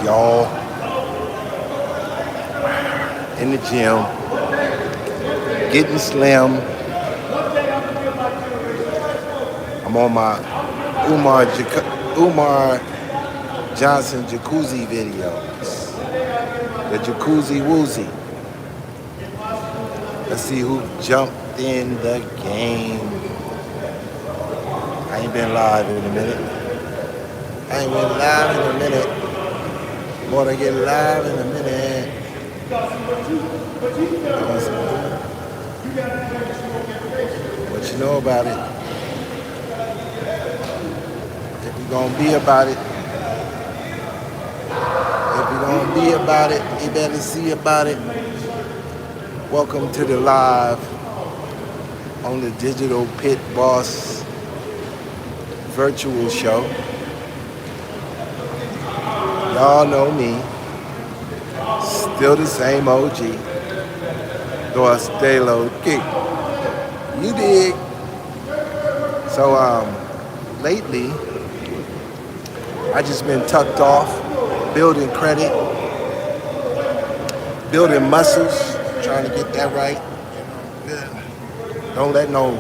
Y'all in the gym, getting slim. I'm on my Umar Johnson Jacuzzi videos. The Jacuzzi woozy. Let's see who jumped in the game. I ain't been live in a minute. Gonna get live in a minute. What you know about it? If you're gonna be about it, you better see about it. Welcome to the live on the Digital Pitt Boss virtual show. Y'all know me. Still the same OG. Though I stay low key. You dig? So lately I just been tucked off, building credit, building muscles, trying to get that right. Don't let no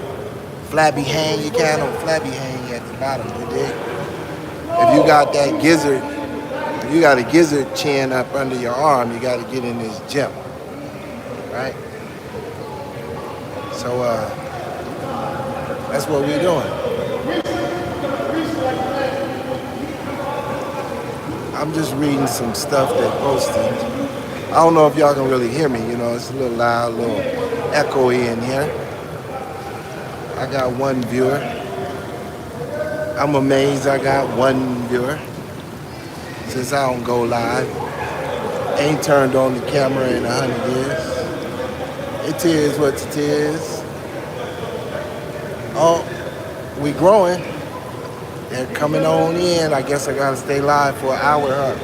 flabby hang. You can't no flabby hang at the bottom, you dig? If you got that gizzard, if you got a gizzard chin up under your arm, you got to get in this gym, right? So that's what we're doing. I'm just reading some stuff they posted. I don't know if y'all can really hear me, it's a little loud, a little echoey in here. I got one viewer. I'm amazed I got one viewer. Since I don't go live. Ain't turned on the camera in 100 years. It is what it is. Oh, we growing. They're coming on in. I guess I gotta stay live for an hour, huh?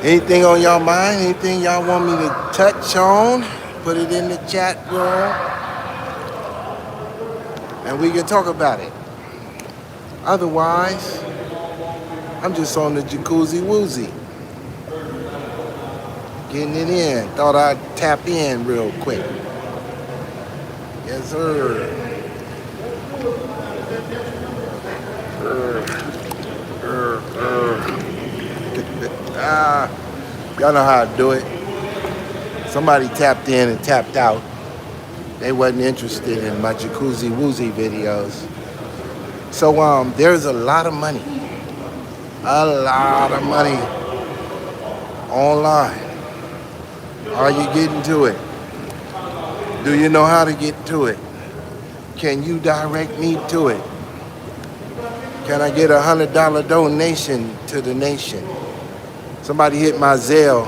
Anything on y'all mind? Anything y'all want me to touch on? Put it in the chat room. And we can talk about it. Otherwise, I'm just on the Jacuzzi woozy. Getting it in. Thought I'd tap in real quick. Yes, sir. Y'all know how to do it. Somebody tapped in and tapped out. They wasn't interested in my Jacuzzi woozy videos. So there's a lot of money. A lot of money online. Are you getting to it? Do you know how to get to it? Can you direct me to it? Can I get a $100 donation to the nation? Somebody hit my Zelle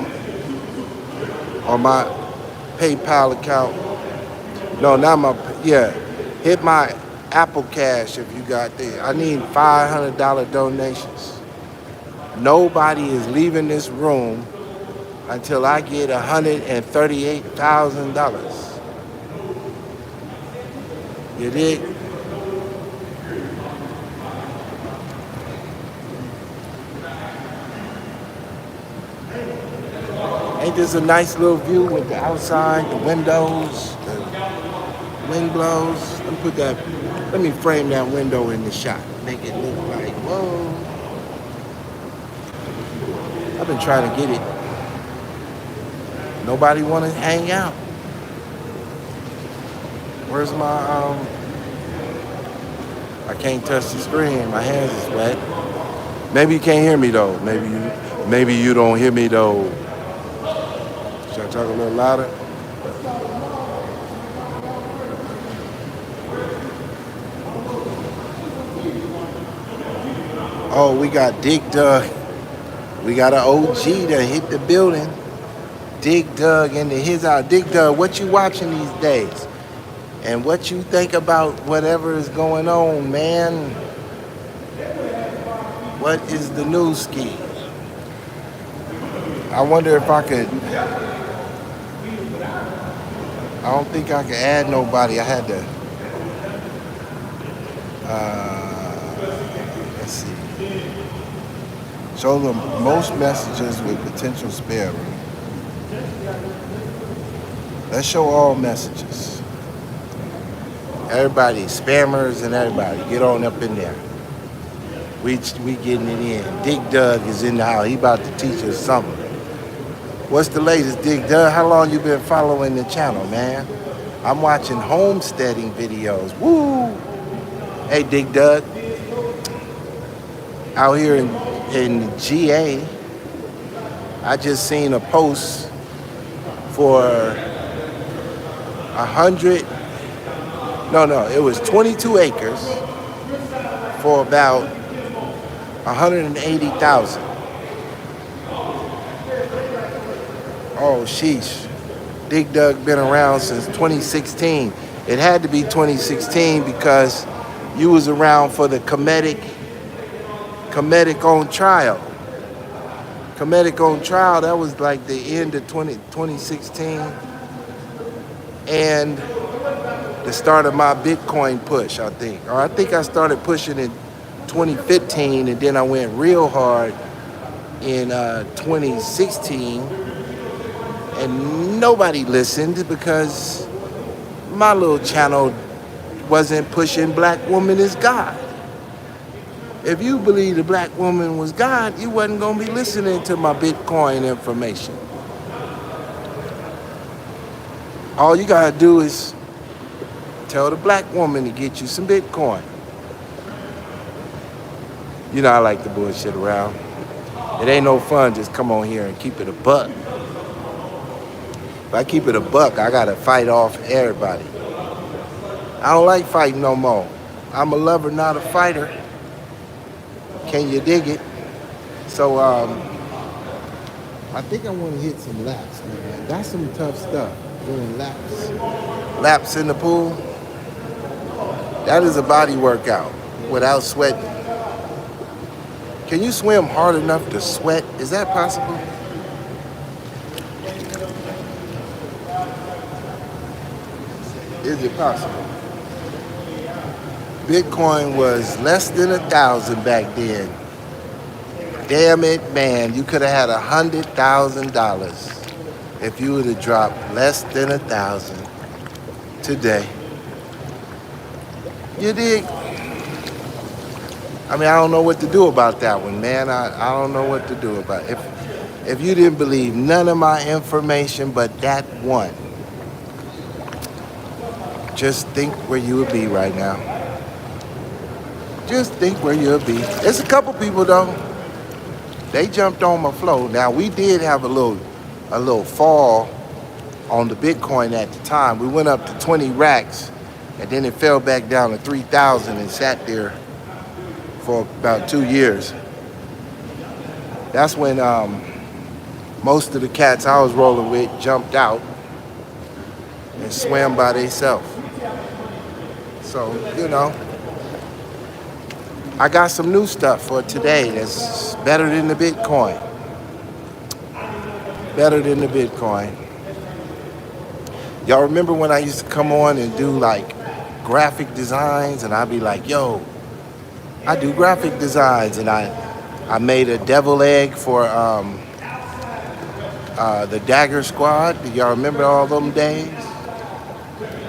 or my PayPal account. No, not my, hit my Apple Cash if you got there. I need $500 donations. Nobody is leaving this room until I get $138,000. You dig? Ain't this a nice little view with the outside, the windows, the wind blows? Let me frame that window in the shot. Make it look like, whoa. I've been trying to get it. Nobody want to hang out. Where's my, I can't touch the screen. My hands is wet. Maybe you can't hear me though. Maybe you don't hear me though. Should I talk a little louder? Oh, we got Dig Dug. We got an OG that hit the building. Dig Dug into his house. Dig Dug, what you watching these days? And what you think about whatever is going on, man? What is the news ski? I wonder if I could. I don't think I could add nobody. I had to. Let's see. Show them most messages with potential spam. Let's show all messages. Everybody, spammers and everybody, get on up in there. We getting it in. Dig Doug is in the house. He about to teach us something. What's the latest, Dig Doug? How long you been following the channel, man? I'm watching homesteading videos. Woo! Hey, Dig Doug. Out here in GA, I just seen a post for 22 acres for about 180,000. Oh, sheesh. Dig Dug been around since 2016. It had to be 2016 because you was around for the Comedic on Trial. Comedic on Trial, that was like the end of 2016. And the start of my Bitcoin push, I think. Or I think I started pushing in 2015, and then I went real hard in 2016, and nobody listened because my little channel wasn't pushing black woman is God. If you believe the black woman was God, you wasn't gonna be listening to my Bitcoin information. All you gotta do is tell the black woman to get you some Bitcoin. You know I like to bullshit around. It ain't no fun just come on here and keep it a buck. If I keep it a buck, I gotta fight off everybody. I don't like fighting no more. I'm a lover, not a fighter. Can you dig it? So I think I want to hit some laps, man. That's some tough stuff. Doing laps. Laps in the pool. That is a body workout without sweating. Can you swim hard enough to sweat? Is that possible? Is it possible? Bitcoin was less than 1,000 back then. Damn it, man. You could have had $100,000 if you would have dropped less than 1,000 today. You dig? I mean, I don't know what to do about that one, man. I don't know what to do about it. If you didn't believe none of my information but that one, just think where you would be right now. Just think where you'll be. There's a couple people though. They jumped on my flow. Now we did have a little fall on the Bitcoin at the time. We went up to 20 racks, and then it fell back down to 3,000 and sat there for about 2 years. That's when most of the cats I was rolling with jumped out and swam by themselves. So, you know, I got some new stuff for today that's better than the Bitcoin. Better than the Bitcoin. Y'all remember when I used to come on and do like graphic designs, and I'd be like, yo, I do graphic designs, and I made a devil egg for the Dagger Squad. Do y'all remember all them days?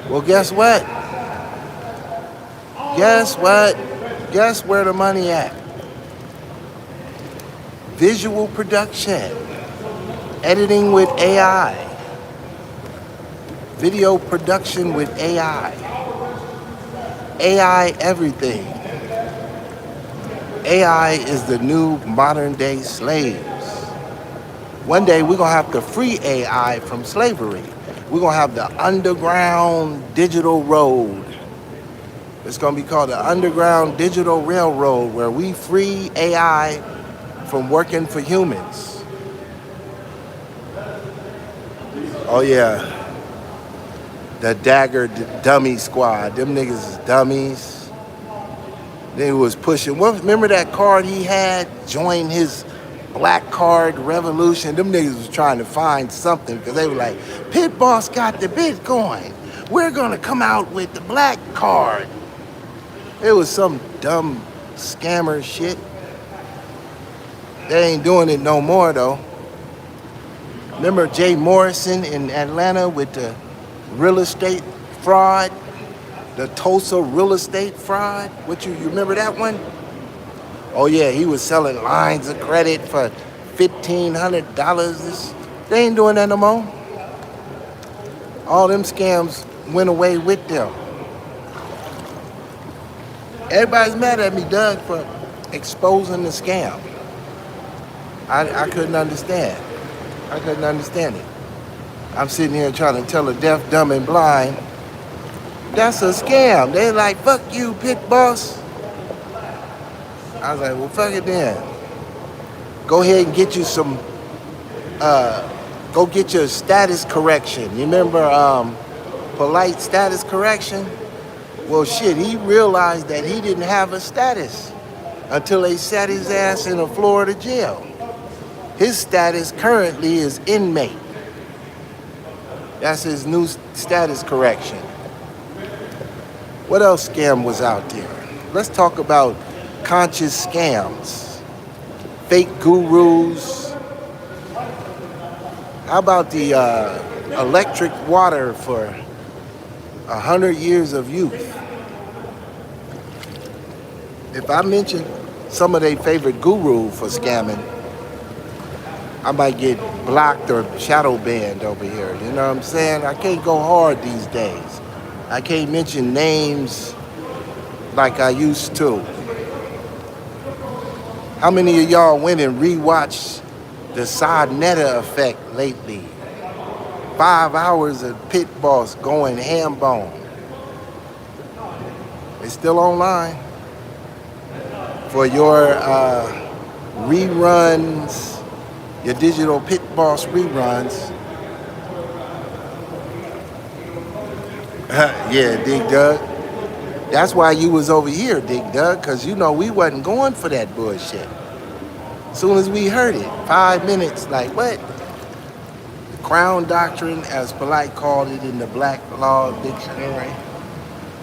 Well, guess what? Guess what? Guess where the money at? Visual production. Editing with AI. Video production with AI. AI everything. AI is the new modern day slaves. One day we're gonna have to free AI from slavery. We're gonna have the underground digital road. It's gonna be called the Underground Digital Railroad, where we free AI from working for humans. Oh yeah, the Dagger Dummy Squad. Them niggas is dummies. They was pushing. Remember that card he had? Join his black card revolution. Them niggas was trying to find something because they were like, Pitt Boss got the Bitcoin. We're gonna come out with the black card. It was some dumb scammer shit. They ain't doing it no more though. Remember Jay Morrison in Atlanta with the real estate fraud? The Tulsa real estate fraud? You remember that one? Oh yeah, he was selling lines of credit for $1,500. They ain't doing that no more. All them scams went away with them. Everybody's mad at me, Doug, for exposing the scam. I couldn't understand. I couldn't understand it. I'm sitting here trying to tell a deaf, dumb, and blind, that's a scam. They like, fuck you, Pitt boss. I was like, well, fuck it then. Go ahead and get you some, go get your status correction. You remember polite status correction? Well, shit, he realized that he didn't have a status until they sat his ass in a Florida jail. His status currently is inmate. That's his new status correction. What else scam was out there? Let's talk about conscious scams. Fake gurus. How about the electric water for 100 years of youth? If I mention some of their favorite guru for scamming, I might get blocked or shadow banned over here. You know what I'm saying? I can't go hard these days. I can't mention names like I used to. How many of y'all went and rewatched the Sadnetta Effect lately? 5 hours of Pitt Boss going ham bone. It's still online for your reruns. Your digital Pit Boss reruns. Yeah, Dig Dug. That's why you was over here, Dig Dug, because you know we wasn't going for that bullshit. As soon as we heard it, 5 minutes, like what? The Crown Doctrine, as Polite called it in the Black Law Dictionary.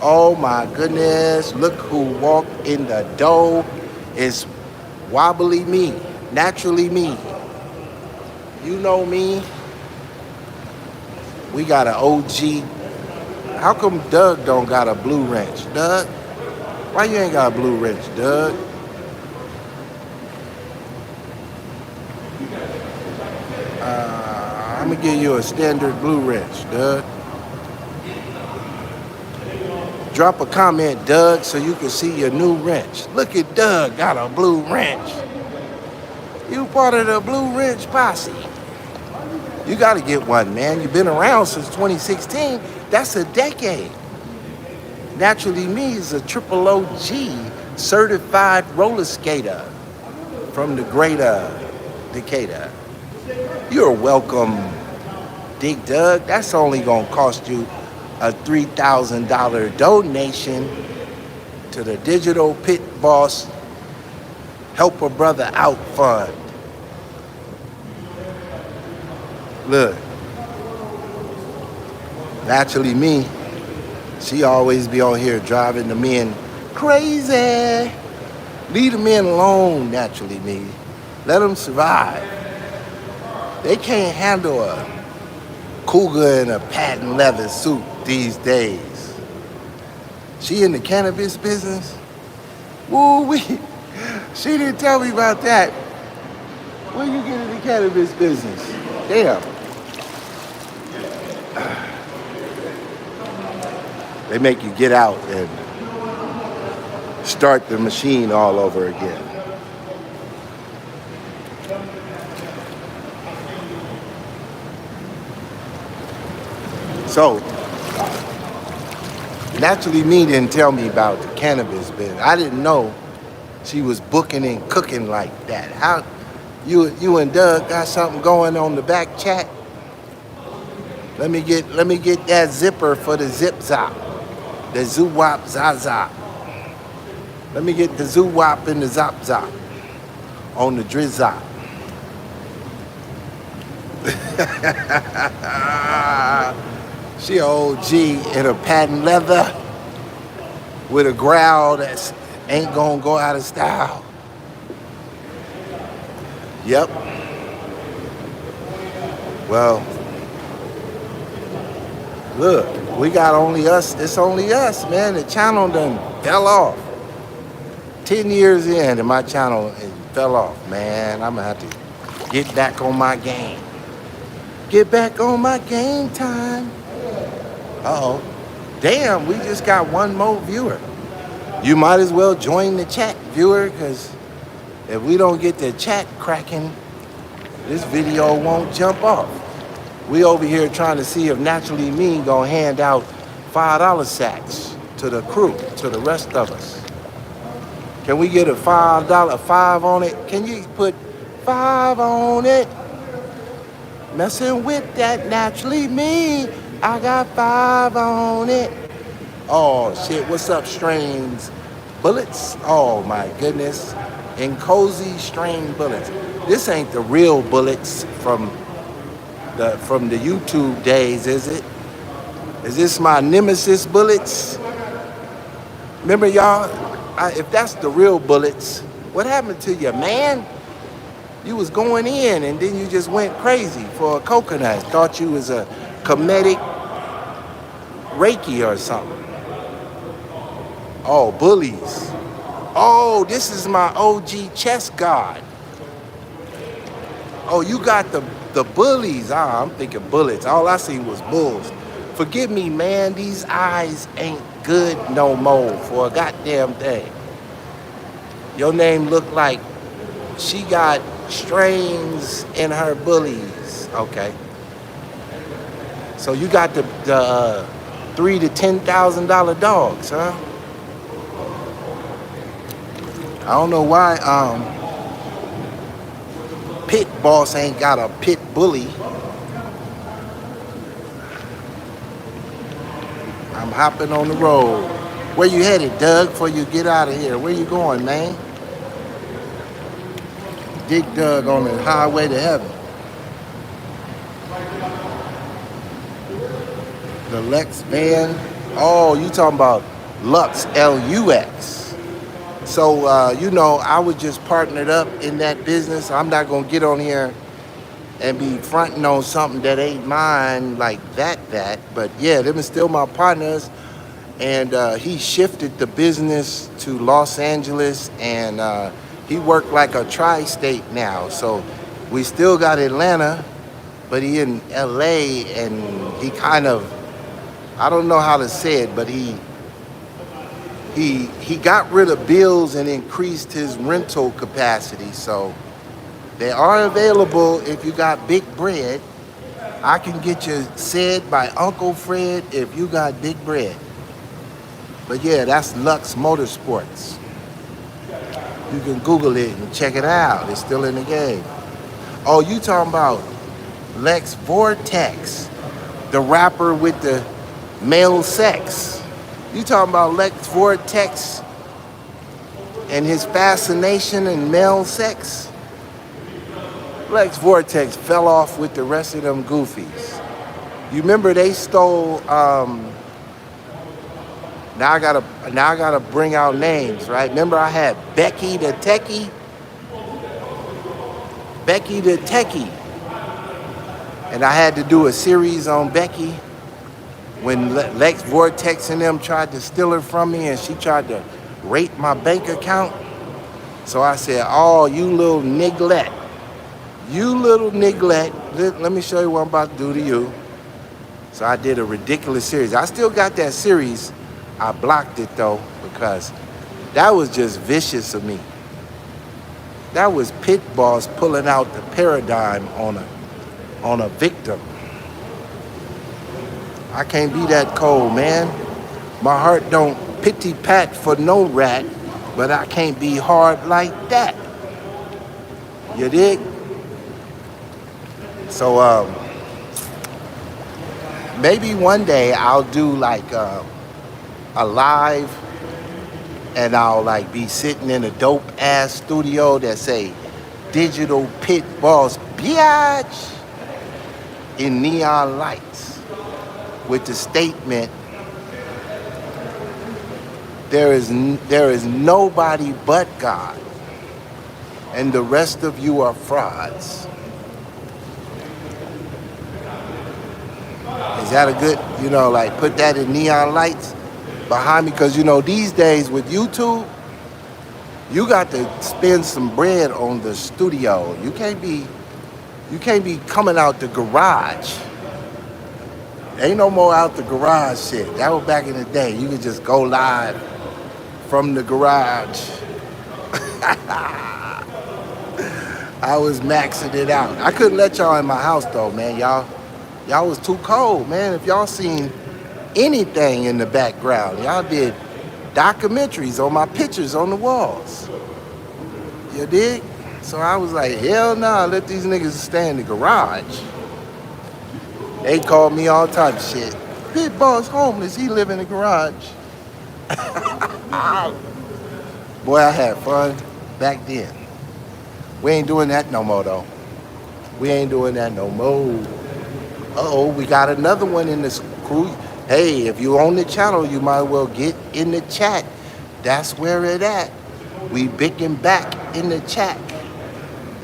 Oh my goodness, look who walked in the door. It's wobbly me, naturally me. You know me. We got an OG. How come Doug don't got a blue wrench? Doug? Why you ain't got a blue wrench, Doug? I'm gonna give you a standard blue wrench, Doug. Drop a comment, Doug, so you can see your new wrench. Look at Doug got a blue wrench. You part of the blue wrench posse. You got to get one, man. You've been around since 2016. That's a decade. Naturally Me is a triple OG certified roller skater from the greater Decatur. You're welcome, Dig Dug. That's only going to cost you a $3,000 donation to the Digital Pit Boss Help a Brother Out Fund. Look, Naturally Me, she always be on here driving the men crazy. Leave the men alone, Naturally Me. Let them survive. They can't handle a cougar in a patent leather suit these days. She in the cannabis business? Woo-wee. She didn't tell me about that. When you get in the cannabis business? Damn. They make you get out and start the machine all over again. So, Naturally Me didn't tell me about the cannabis business. I didn't know she was booking and cooking like that. How you and Doug got something going on the back chat? Let me get that zipper for the zip zop. The zoo wop zazop. Let me get the zoo wop and the zop zop on the drizzop. She a OG in a patent leather with a growl that ain't gonna go out of style. Yep. Well, look, we got only us. It's only us, man. The channel done fell off. 10 years in and my channel it fell off, man. I'm gonna have to get back on my game. Get back on my game time. Uh-oh. Damn, we just got one more viewer. You might as well join the chat, viewer, because if we don't get the chat cracking, this video won't jump off. We over here trying to see if Naturally Me gonna hand out $5 sacks to the crew, to the rest of us. Can we get a $5 on it? Can you put 5 on it? Messing with that Naturally Me, I got 5 on it. Oh shit, what's up, Strains Bullets? Oh my goodness. And Cozy Strain Bullets. This ain't the real bullets from the YouTube days, is it? Is this my nemesis bullets? Remember y'all, if that's the real bullets, what happened to you, man? You was going in and then you just went crazy for a coconut. Thought you was a comedic Reiki or something. Oh, bullies. Oh, this is my OG chess god. Oh, you got the bullies. I'm thinking bullets. All I seen was bulls. Forgive me, man. These eyes ain't good no more for a goddamn thing. Your name look like she got strains in her bullies. Okay. So you got the $3,000 to $10,000 dogs, huh? I don't know why Pitt boss ain't got a pit bully. I'm hopping on the road. Where you headed, Doug, before you get out of here? Where you going, man? Dick Doug on the highway to heaven. The Lex van. Oh, you talking about Lux, L-U-X. So, you know, I was just partnered up in that business. I'm not going to get on here and be fronting on something that ain't mine like that. But yeah, them is still my partners. And he shifted the business to Los Angeles, and he worked like a tri-state now. So we still got Atlanta, but he in LA, and he kind of, I don't know how to say it, but he got rid of bills and increased his rental capacity. So they are available if you got big bread. I can get you said by Uncle Fred if you got big bread. But yeah, that's Lux Motorsports. You can Google it and check it out. It's still in the game. Oh, you talking about Lex Vortex, the rapper with the male sex. You talking about Lex Vortex and his fascination in male sex? Lex Vortex fell off with the rest of them goofies. You remember they stole, now I gotta bring out names, right? Remember I had Becky the Techie? Becky the Techie. And I had to do a series on Becky when Lex Vortex and them tried to steal her from me, and she tried to rape my bank account. So I said, oh, you little niglet. You little niglet. Let me show you what I'm about to do to you. So I did a ridiculous series. I still got that series. I blocked it though, because that was just vicious of me. That was Pitt boss pulling out the paradigm on a victim. I can't be that cold, man. My heart don't pity pat for no rat, but I can't be hard like that. You dig? So maybe one day I'll do like a live, and I'll like be sitting in a dope ass studio that say Digital Pit Boss Biatch in neon lights with the statement, there is nobody but God. and the rest of you are frauds. Is that a good, like put that in neon lights behind me? Because, these days with YouTube, you got to spend some bread on the studio. You can't be coming out the garage. Ain't no more out the garage shit. That was back in the day. You could just go live from the garage. I was maxing it out. I couldn't let y'all in my house though, man. Y'all was too cold, man. If y'all seen anything in the background, y'all did documentaries on my pictures on the walls. You dig? So I was like, hell nah, let these niggas stay in the garage. They called me all type of shit. Pitt boss homeless, he live in the garage. Boy, I had fun back then. We ain't doing that no more though. We ain't doing that no more. Uh-oh, we got another one in this crew. Hey, if you own the channel, you might well get in the chat. That's where it at. We bicking back in the chat.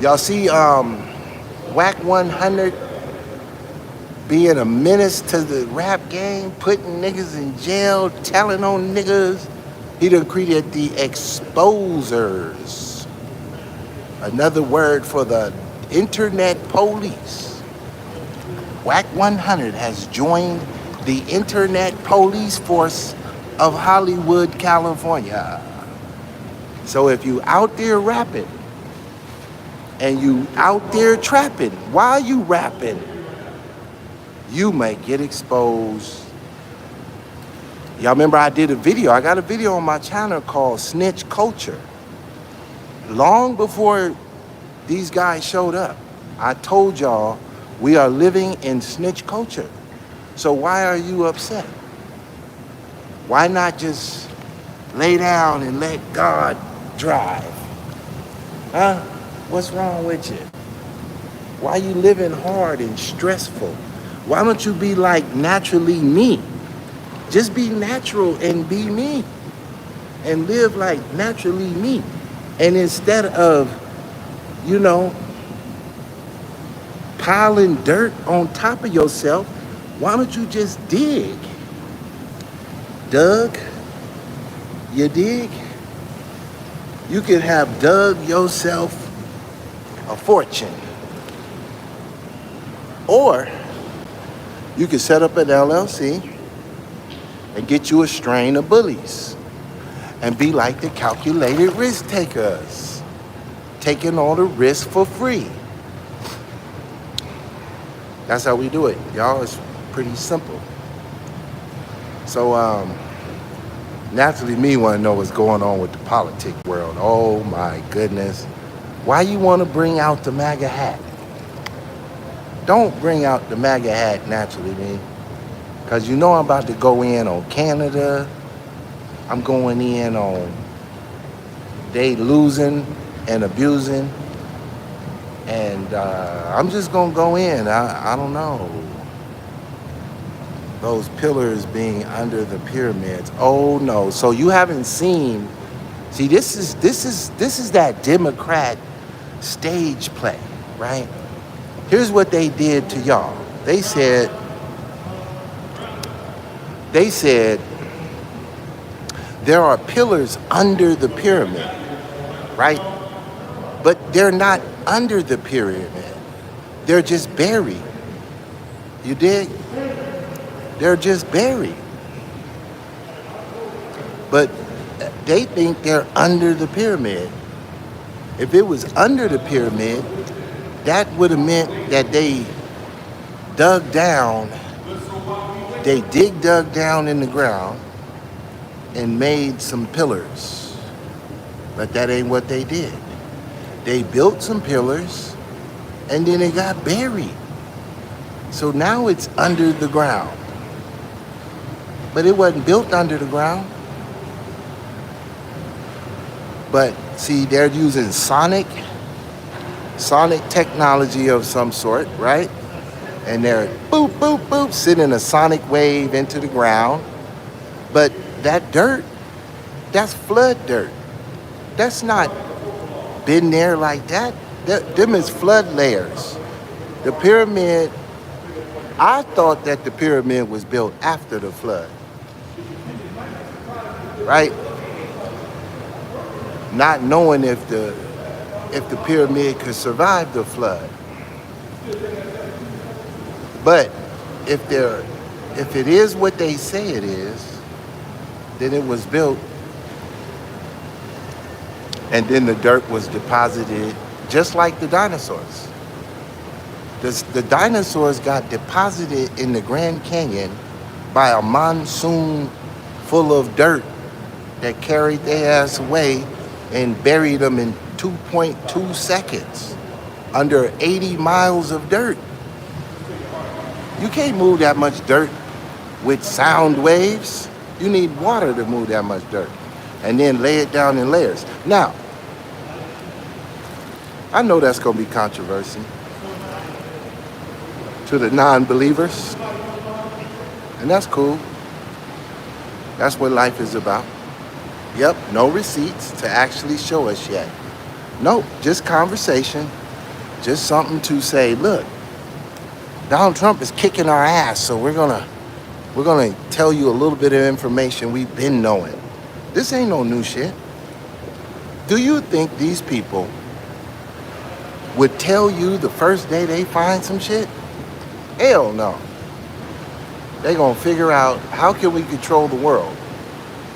Y'all see Whack 100 being a menace to the rap game, putting niggas in jail, telling on niggas. He done created the exposers. Another word for the internet police. Whack 100 has joined the internet police force of Hollywood, California. So if you out there rapping and you out there trapping, while you rapping, you may get exposed. Y'all remember I did a video. I got a video on my channel called Snitch Culture. Long before these guys showed up, I told y'all we are living in snitch culture. So why are you upset? Why not just lay down and let God drive? Huh? What's wrong with you? Why you living hard and stressful? Why don't you be like naturally me? Just be natural and be me. And live like naturally me. And instead of, piling dirt on top of yourself, why don't you just dig? Doug, you dig? You could have dug yourself a fortune. Or you could set up an LLC and get you a strain of bullies and be like the calculated risk takers, taking all the risk for free. That's how we do it, y'all. It's pretty simple. So, naturally, me want to know what's going on with the politic world. Oh my goodness. Why you want to bring out the MAGA hat? Don't bring out the MAGA hat naturally, me. Because I'm about to go in on Canada. I'm going in on they losing and abusing. And I'm just going to go in. I don't know. Those pillars being under the pyramids. Oh no. So you haven't seen. See, this is that Democrat stage play, right? Here's what they did to y'all. They said there are pillars under the pyramid, right? But they're not under the pyramid. They're just buried. You dig? They're just buried. But they think they're under the pyramid. If it was under the pyramid, that would have meant that they dug down in the ground and made some pillars. But that ain't what they did. They built some pillars and then it got buried. So now it's under the ground. But it wasn't built under the ground. But see, they're using sonic technology of some sort, right? And they're boop, boop, boop, sending a sonic wave into the ground. But that dirt, that's flood dirt. That's not been there like that. Them is flood layers. The pyramid, I thought that the pyramid was built after the flood, right? Not knowing if the pyramid could survive the flood. But if it is what they say it is, then it was built and then the dirt was deposited just like the dinosaurs. The dinosaurs got deposited in the Grand Canyon by a monsoon full of dirt that carried their ass away and buried them in 2.2 seconds under 80 miles of dirt. You can't move that much dirt with sound waves. You need water to move that much dirt and then lay it down in layers. Now, I know that's going to be controversy to the non-believers, and that's cool. That's what life is about. Yep, no receipts to actually show us yet. Nope, just conversation, just something to say, look, Donald Trump is kicking our ass, so we're gonna tell you a little bit of information we've been knowing. This ain't no new shit. Do you think these people would tell you the first day they find some shit? Hell no. They gonna figure out how can we control the world.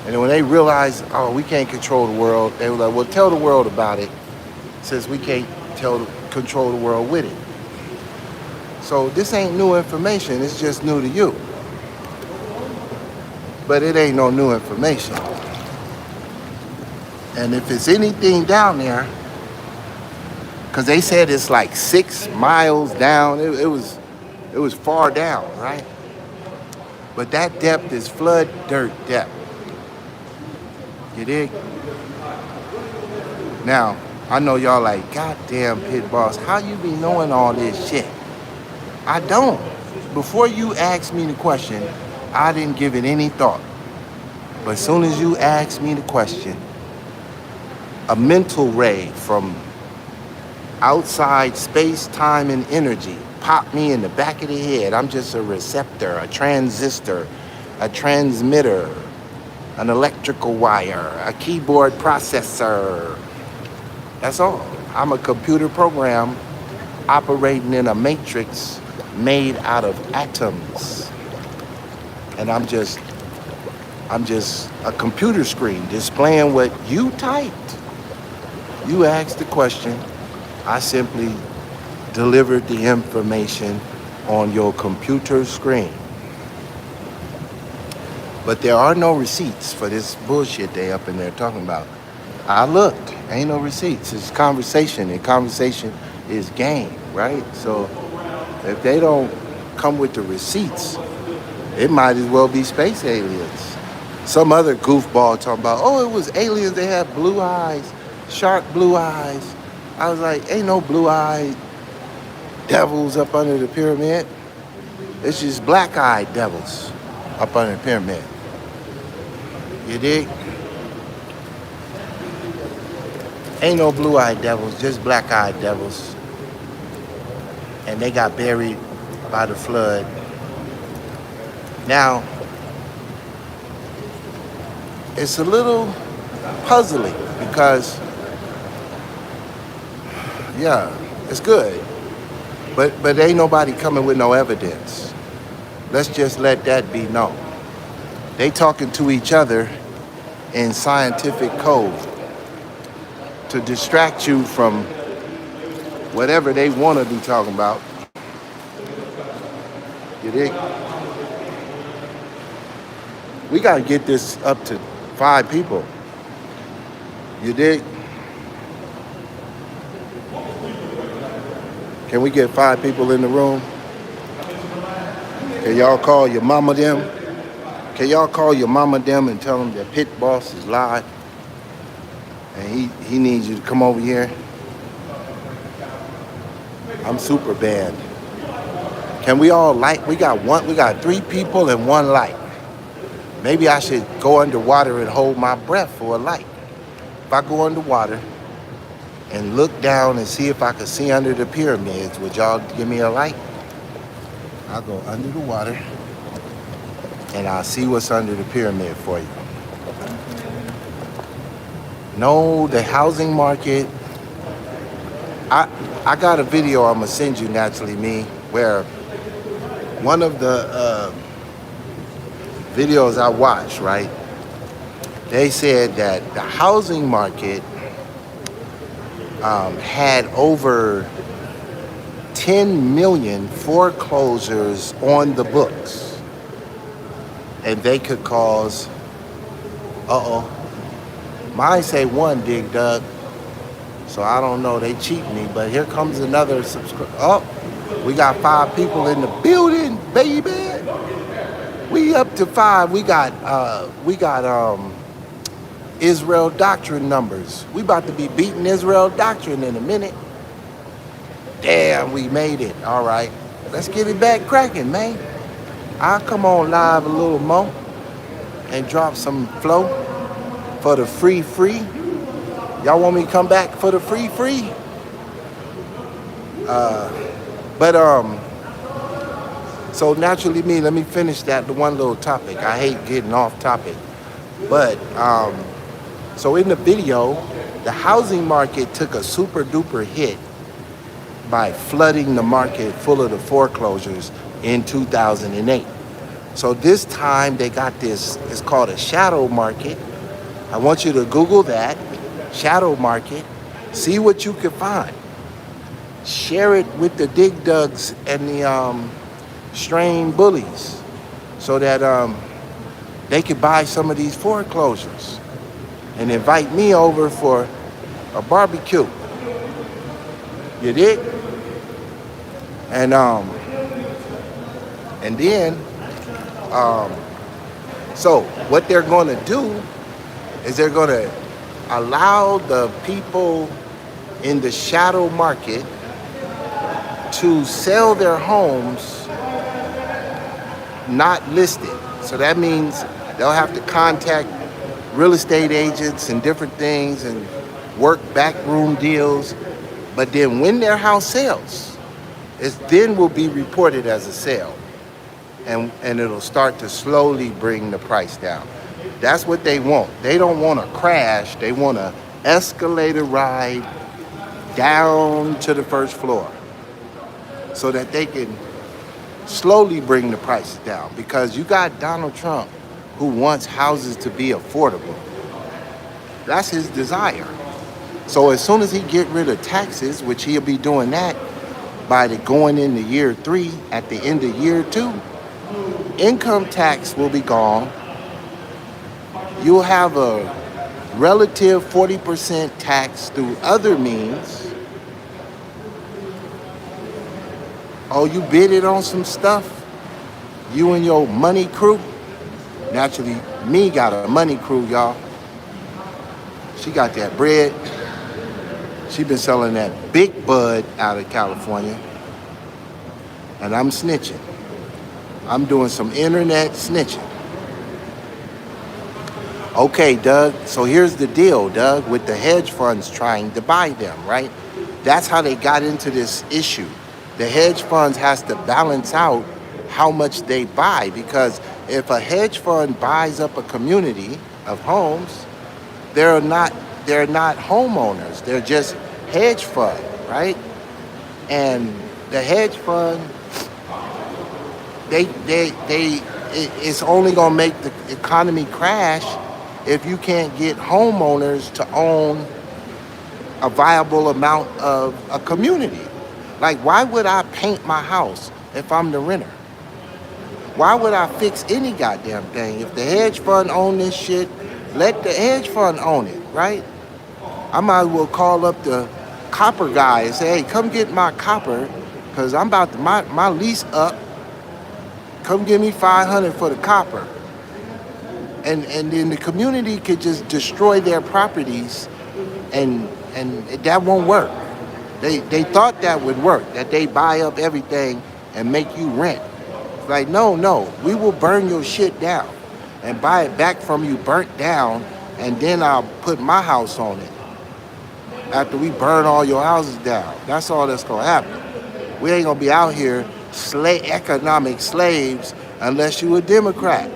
And when they realize, oh, we can't control the world, they were like, well, tell the world about it, since we can't control the world with it. So this ain't new information, it's just new to you. But it ain't no new information. And if it's anything down there, because they said it's like 6 miles down, it was far down, right? But that depth is flood dirt depth. You dig? Now, I know y'all like, goddamn Pit Boss, how you be knowing all this shit? I don't. Before you asked me the question, I didn't give it any thought. But as soon as you asked me the question, a mental ray from outside space, time, and energy popped me in the back of the head. I'm just a receptor, a transistor, a transmitter, an electrical wire, a keyboard processor. That's all. I'm a computer program operating in a matrix made out of atoms. And I'm just a computer screen displaying what you typed. You asked the question, I simply delivered the information on your computer screen. But there are no receipts for this bullshit they up in there talking about. I looked, ain't no receipts. It's conversation, and conversation is game, right? So if they don't come with the receipts, it might as well be space aliens. Some other goofball talking about, oh, it was aliens, they had blue eyes, shark blue eyes. I was like, ain't no blue-eyed devils up under the pyramid. It's just black-eyed devils up under the pyramid. You dig? Ain't no blue-eyed devils, just black-eyed devils. And they got buried by the flood. Now, it's a little puzzling because, yeah, it's good. But ain't nobody coming with no evidence. Let's just let that be known. They talking to each other in scientific code to distract you from whatever they want to be talking about. You dig? We got to get this up to 5 people. You dig? Can we get 5 people in the room? Can y'all call your mama them? Can y'all call your mama them and tell them that Pit Boss is live? And he needs you to come over here. I'm super banned. Can we all light? We got 3 people and 1 light. Maybe I should go underwater and hold my breath for a light. If I go underwater and look down and see if I could see under the pyramids. Would y'all give me a light? I'll go under the water and I'll see what's under the pyramid for you. No, the housing market. I got a video I'm gonna send you, naturally me, where one of the videos I watched, right? They said that the housing market had over 10 million foreclosures on the books, and they could cause, mine say one, Dig Dug, so I don't know, they cheat me, but here comes another subscriber. Oh, we got 5 people in the building, baby. We up to 5. We got Israel Doctrine numbers. We about to be beating Israel Doctrine in a minute. Damn, we made it. All right, let's get it back cracking, man. I'll come on live a little more and drop some flow for the free. Y'all want me to come back for the free? So naturally me, let me finish the one little topic. I hate getting off topic. But, so in the video, the housing market took a super duper hit by flooding the market full of the foreclosures in 2008. So this time they got this, it's called a shadow market. I want you to Google that, shadow market, see what you can find. Share it with the Dig Dugs and the strain bullies so that they could buy some of these foreclosures and invite me over for a barbecue. You dig? And then so what they're going to do is they're going to allow the people in the shadow market to sell their homes not listed. So that means they'll have to contact real estate agents and different things and work backroom deals. But then when their house sells, it then will be reported as a sale. And it'll start to slowly bring the price down. That's what they want. They don't want a crash. They want an escalator ride down to the first floor so that they can slowly bring the prices down, because you got Donald Trump who wants houses to be affordable. That's his desire. So as soon as he get rid of taxes, which he'll be doing that by going into year 3, at the end of year 2, income tax will be gone. You'll have a relative 40% tax through other means. Oh, you bidded on some stuff? You and your money crew? Naturally, me got a money crew, y'all. She got that bread. She been selling that big bud out of California. And I'm snitching. I'm doing some internet snitching. Okay, Doug, so here's the deal, Doug, with the hedge funds trying to buy them, right? That's how they got into this issue. The hedge funds has to balance out how much they buy, because if a hedge fund buys up a community of homes, they're not homeowners. They're just hedge fund, right? And the hedge fund, it's only gonna make the economy crash if you can't get homeowners to own a viable amount of a community. Like, why would I paint my house if I'm the renter? Why would I fix any goddamn thing? If the hedge fund own this shit, let the hedge fund own it, right? I might as well call up the copper guy and say, hey, come get my copper, because I'm about to, my lease up. Come give me $500 for the copper. And then the community could just destroy their properties, and that won't work. They thought that would work, that they buy up everything and make you rent. Like, no, we will burn your shit down and buy it back from you burnt down, and then I'll put my house on it. after we burn all your houses down. That's all that's gonna happen. We ain't gonna be out here economic slaves unless you a Democrat.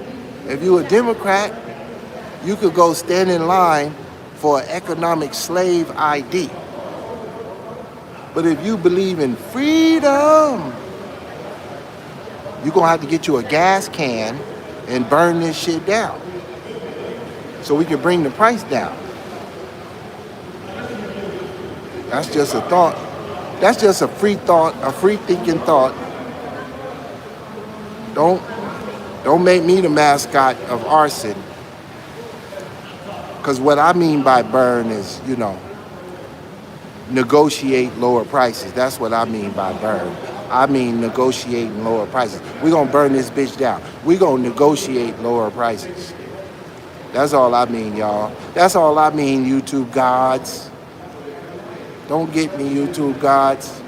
If you a Democrat, you could go stand in line for an economic slave ID. But if you believe in freedom, you're gonna have to get you a gas can and burn this shit down so we can bring the price down. That's just a thought. That's just a free thought, a free thinking thought. Don't make me the mascot of arson. Because what I mean by burn is, negotiate lower prices. That's what I mean by burn. I mean negotiating lower prices. We're going to burn this bitch down. We're going to negotiate lower prices. That's all I mean, y'all. That's all I mean, YouTube gods. Don't get me, YouTube gods.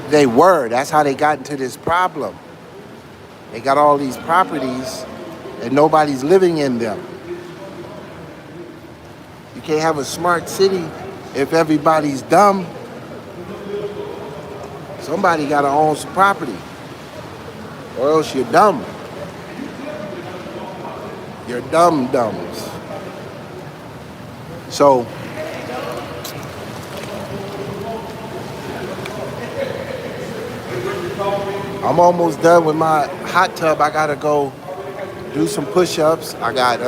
They were. That's how they got into this problem. They got all these properties and nobody's living in them. You can't have a smart city if everybody's dumb. Somebody got to own some property, or else you're dumb. You're dumb-dumbs. So, I'm almost done with my hot tub. I gotta go do some push-ups. I got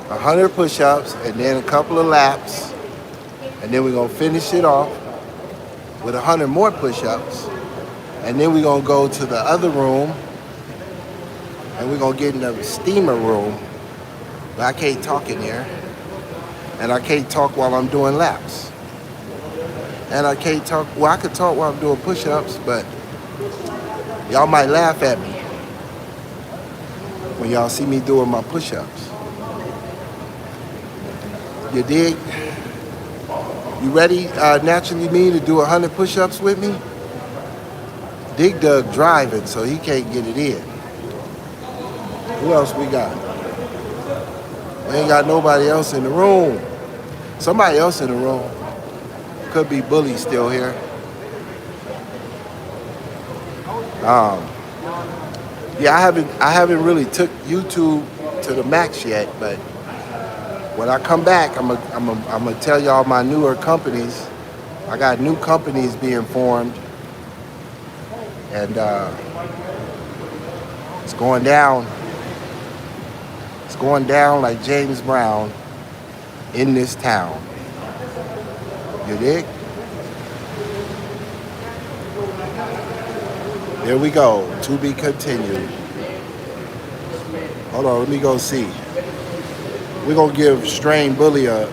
100 push-ups and then a couple of laps. And then we're gonna finish it off with 100 more push-ups. And then we're gonna go to the other room and we're gonna get in the steamer room. But I can't talk in there. And I can't talk while I'm doing laps. And I can't talk, well, I could talk while I'm doing push-ups, but y'all might laugh at me when y'all see me doing my push-ups. You dig? You ready, naturally me, to do 100 push-ups with me? Dig Dug driving, so he can't get it in. Who else we got? We ain't got nobody else in the room. Somebody else in the room. Could be Bully still here. Yeah, I haven't really took YouTube to the max yet, but when I come back, I'm gonna tell y'all my newer companies. I got new companies being formed, and it's going down. It's going down like James Brown in this town. You dig? There we go. To be continued. Hold on, let me go see. We're gonna give Strain Bully a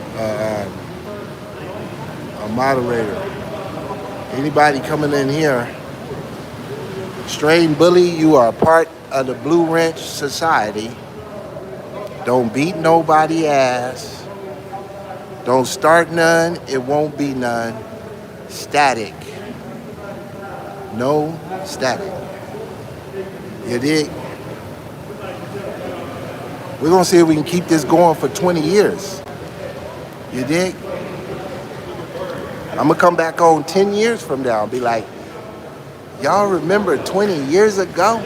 moderator. Anybody coming in here? Strain Bully, you are a part of the Blue Wrench Society. Don't beat nobody ass. Don't start none, it won't be none. Static. No static. You dig? We're gonna see if we can keep this going for 20 years. You dig? I'm gonna come back on 10 years from now and be like, y'all remember 20 years ago?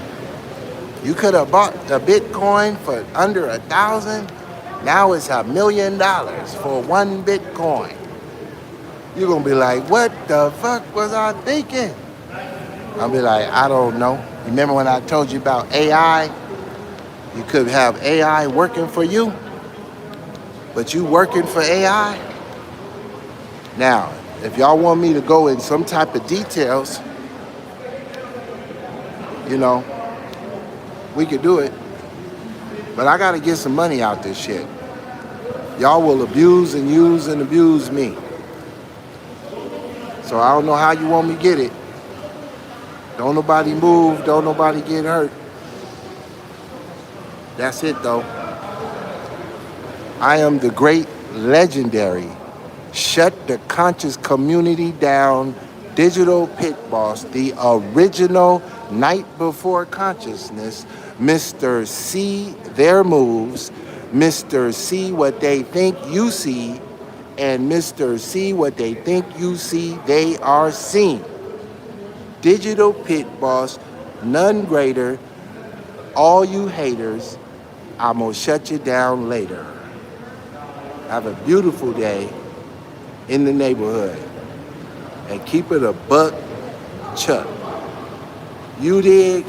You could have bought a Bitcoin for under $1,000. Now it's $1 million for one Bitcoin. You're gonna be like, what the fuck was I thinking? I'll be like, I don't know. Remember when I told you about AI? You could have AI working for you, but you working for AI? Now, if y'all want me to go in some type of details, we could do it. But I gotta get some money out this shit. Y'all will abuse and use and abuse me. So I don't know how you want me to get it. Don't nobody move, don't nobody get hurt. That's it though. I am the great legendary shut the conscious community down digital pit boss, the original night before consciousness, Mr. See their moves, Mr. See what they think you see, and Mr. See what they think you see, they are seen. Digital Pit Boss, none greater. All you haters, I'm gonna shut you down later. Have a beautiful day in the neighborhood. And keep it a buck, Chuck. You dig?